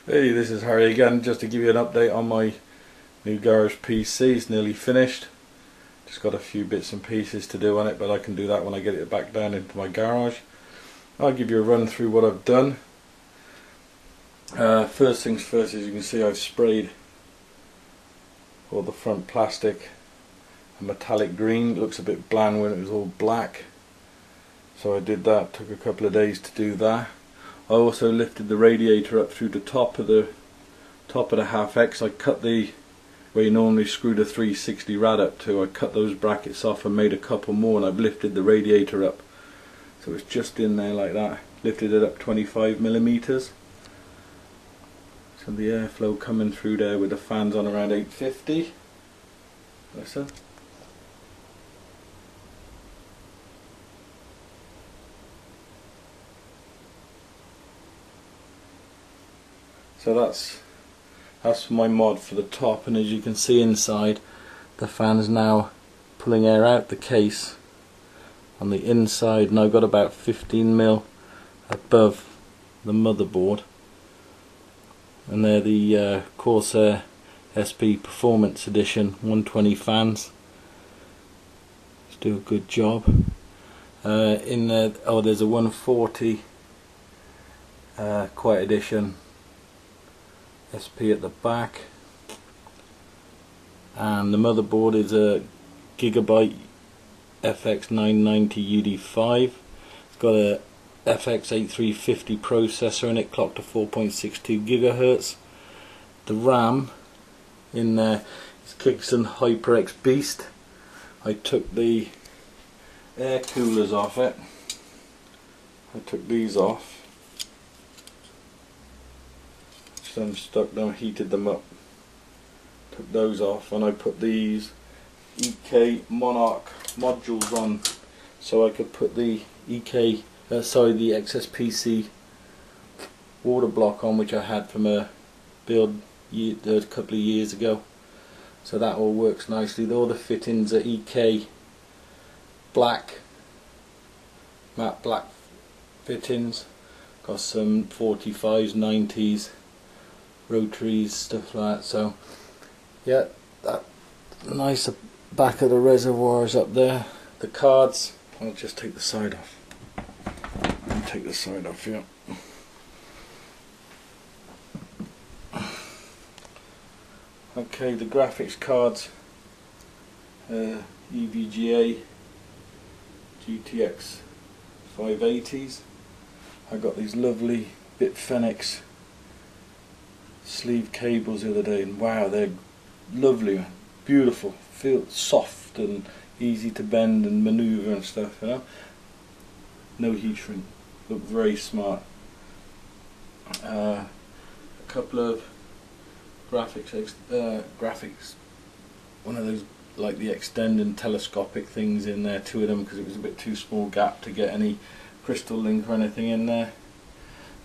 Hey, this is Harry again, just to give you an update on my new garage PC. It's nearly finished. Just got a few bits and pieces to do on it, but I can do that when I get it back down into my garage. I'll give you a run through what I've done. First things first, as you can see, I've sprayed all the front plastic a metallic green. It looks a bit bland when it was all black, so I did that. Took a couple of days to do that. I also lifted the radiator up through the top of the HAF. I cut the where you normally screw the 360 rad up to. I cut those brackets off and made a couple more, and I've lifted the radiator up so it's just in there like that. Lifted it up 25 millimeters, so the airflow coming through there with the fans on around 850. Listen. So that's my mod for the top, and as you can see inside, the fan's now pulling air out the case on the inside, and I've got about 15mm above the motherboard, and they're the Corsair SP Performance Edition 120 fans. Let's do a good job. In there, oh, there's a 140 Quiet Edition SP at the back, and the motherboard is a Gigabyte FX990 UD5. It's got a FX8350 processor in it, clocked to 4.62 GHz. The RAM in there is Kingston HyperX Beast. I took the air coolers off it. I took these off. Unstuck them, heated them up, took those off, and I put these EK Monarch modules on so I could put the the XSPC water block on, which I had from a build a couple of years ago. So that all works nicely. All the fittings are EK black, matte black fittings. Got some 45s, 90s, rotaries, stuff like that. So yeah, that nice back of the reservoirs up there. The cards, I'll just take the side off. I'll take the side off here. Okay, the graphics cards, EVGA GTX 580s. I got these lovely Bitfenix sleeve cables the other day, and wow, they're lovely, beautiful, feel soft and easy to bend and maneuver and stuff, you know. No heat shrink, look very smart. A couple of graphics, one of those like the extending telescopic things in there, two of them, because it was a bit too small gap to get any crystal link or anything in there.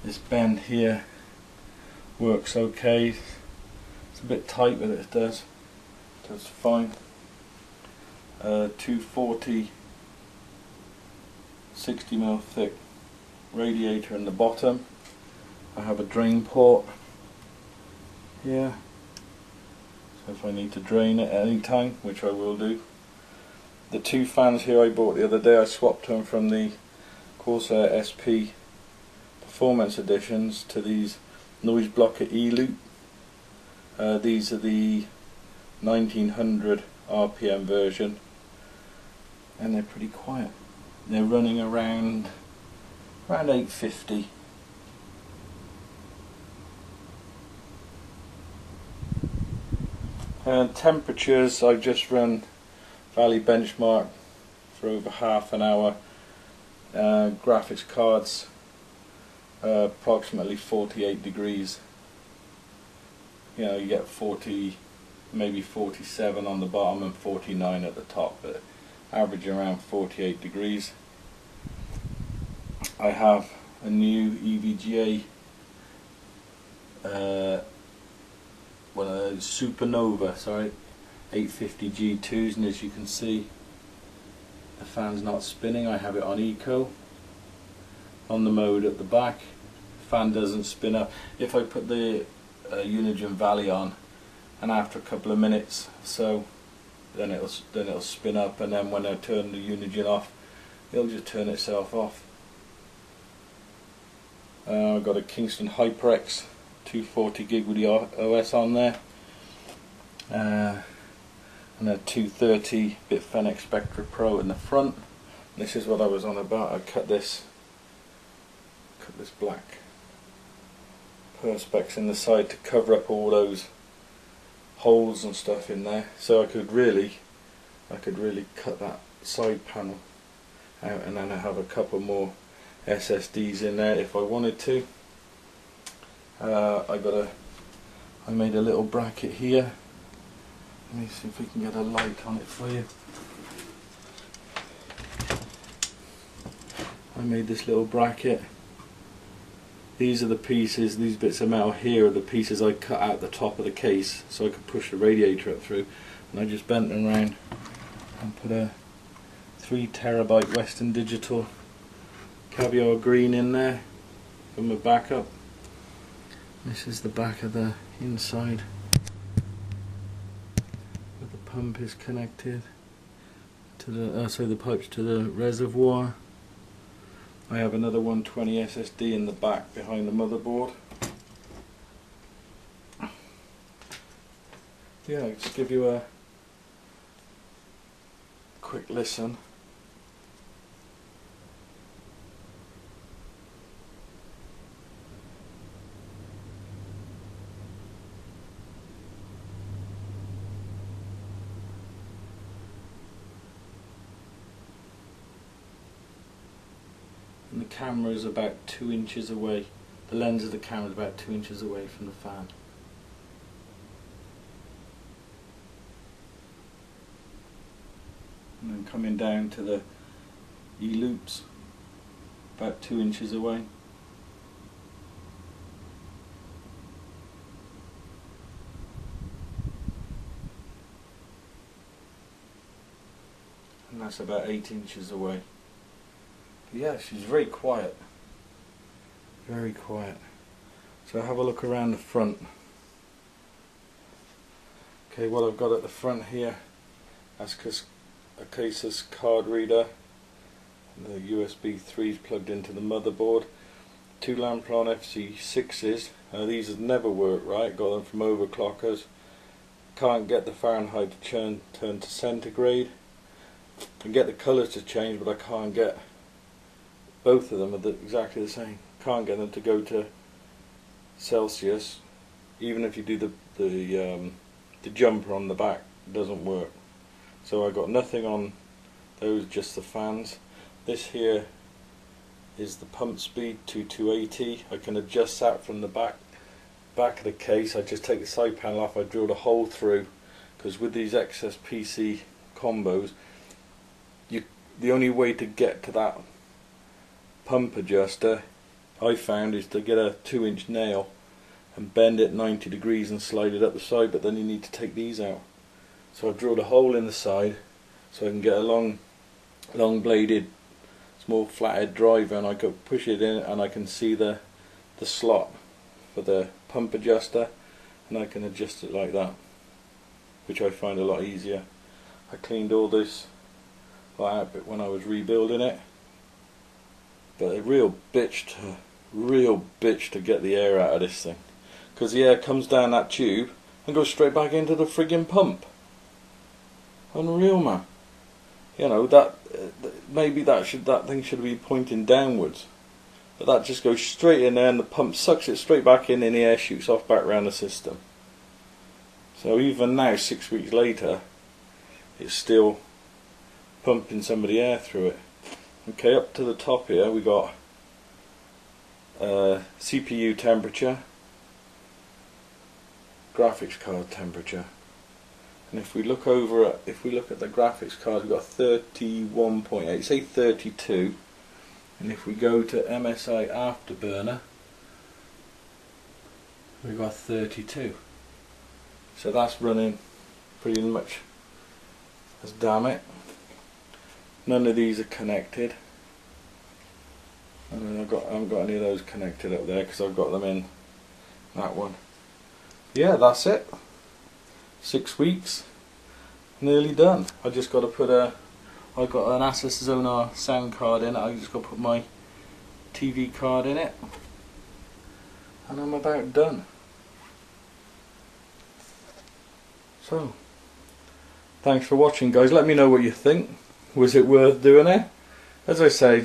This bend here works okay. It's a bit tight, but it does fine. 240 60mm thick radiator in the bottom. I have a drain port here, so if I need to drain it at any time, which I will do. The two fans here I bought the other day, I swapped them from the Corsair SP Performance Editions to these Noise Blocker E-Loop. These are the 1900 RPM version, and they're pretty quiet. They're running around 850. And temperatures, I've just run Valley Benchmark for over half an hour. Graphics cards approximately 48 degrees. You know, you get 40, maybe 47 on the bottom and 49 at the top, but average around 48 degrees. I have a new EVGA one of those Supernova, 850 G2s, and as you can see, the fan's not spinning. I have it on Eco, on the mode at the back, fan doesn't spin up. If I put the Unigine Valley on, and after a couple of minutes, so then it'll spin up, and then when I turn the Unigine off, it'll just turn itself off. I've got a Kingston HyperX 240 gig with the OS on there, and a 230-bit Fenix Spectra Pro in the front. This is what I was on about. I cut this black perspex in the side to cover up all those holes and stuff in there, so I could really cut that side panel out, and then I have a couple more SSDs in there if I wanted to. I made a little bracket here. Let me see if we can get a light on it for you. I made this little bracket. These are the pieces, these bits of metal here are the pieces I cut out the top of the case so I could push the radiator up through, and I just bent them around and put a 3 terabyte Western Digital caviar green in there for my backup. This is the back of the inside where the pump is connected to the the pipes to the reservoir. I have another 120 SSD in the back behind the motherboard. Yeah, I'll just give you a quick listen. And the camera is about 2 inches away. The lens of the camera is about 2 inches away from the fan. And then coming down to the E-loops, about 2 inches away. And that's about 8 inches away. Yeah, she's very quiet. Very quiet. So have a look around the front. Okay, what I've got at the front here, that's a Casus card reader. The USB 3 is plugged into the motherboard. 2 Lampron FC6s. These have never worked right. Got them from overclockers. Can't get the Fahrenheit to turn to centigrade. I can get the colours to change, but I can't get both of them are exactly the same. Can't get them to go to Celsius. Even if you do the jumper on the back, it doesn't work. So I got nothing on those, just the fans. This here is the pump speed to 280. I can adjust that from the back of the case. I just take the side panel off. I drilled a hole through, because with these XS PC combos, the only way to get to that pump adjuster I found is to get a 2-inch nail and bend it 90 degrees and slide it up the side, but then you need to take these out. So I've drilled a hole in the side so I can get a long bladed small flathead driver, and I can push it in and I can see the slot for the pump adjuster, and I can adjust it like that, which I find a lot easier. I cleaned all this out when I was rebuilding it, but a real bitch to get the air out of this thing, because the air comes down that tube and goes straight back into the friggin' pump. Unreal, man. You know, that maybe that thing should be pointing downwards, but that just goes straight in there, and the pump sucks it straight back in, and the air shoots off back around the system. So even now, 6 weeks later, it's still pumping some of the air through it. Okay, up to the top here we got CPU temperature, graphics card temperature, and if we look at the graphics card, we've got 31.8, say 32, and if we go to MSI Afterburner, we've got 32. So that's running pretty much as damn it. None of these are connected, and then I've haven't got any of those connected up there because I've got them in that one. Yeah, that's it. 6 weeks, nearly done. I just got to put I've got an Asus Zonar sound card in it. I just got to put my TV card in it, and I'm about done. So, thanks for watching, guys. Let me know what you think. Was it worth doing it? As I say,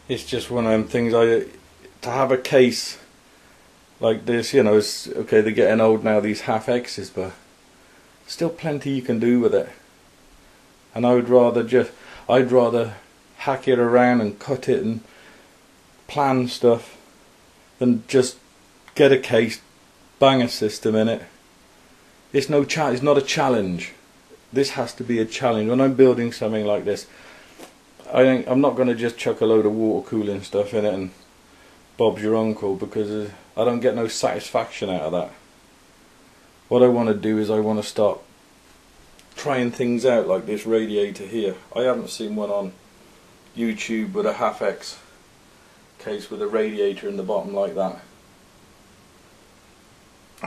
it's just one of them things. To have a case like this, you know, it's okay. They're getting old now, these HAF X's, but still plenty you can do with it. And I'd rather hack it around and cut it and plan stuff than just get a case, bang a system in it. It's not a challenge. This has to be a challenge. When I'm building something like this, I'm not going to just chuck a load of water cooling stuff in it and Bob's your uncle, because I don't get no satisfaction out of that. What I want to do is I want to start trying things out, like this radiator here. I haven't seen one on YouTube with a HAF X case with a radiator in the bottom like that.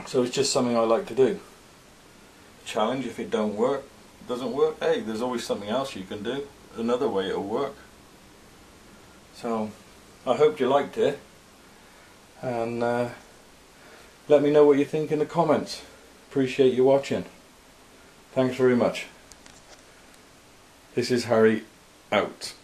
So it's just something I like to do. Challenge. If it doesn't work, hey, there's always something else you can do, another way it'll work. So I hope you liked it, and let me know what you think in the comments. Appreciate you watching. Thanks very much. This is Harry, out.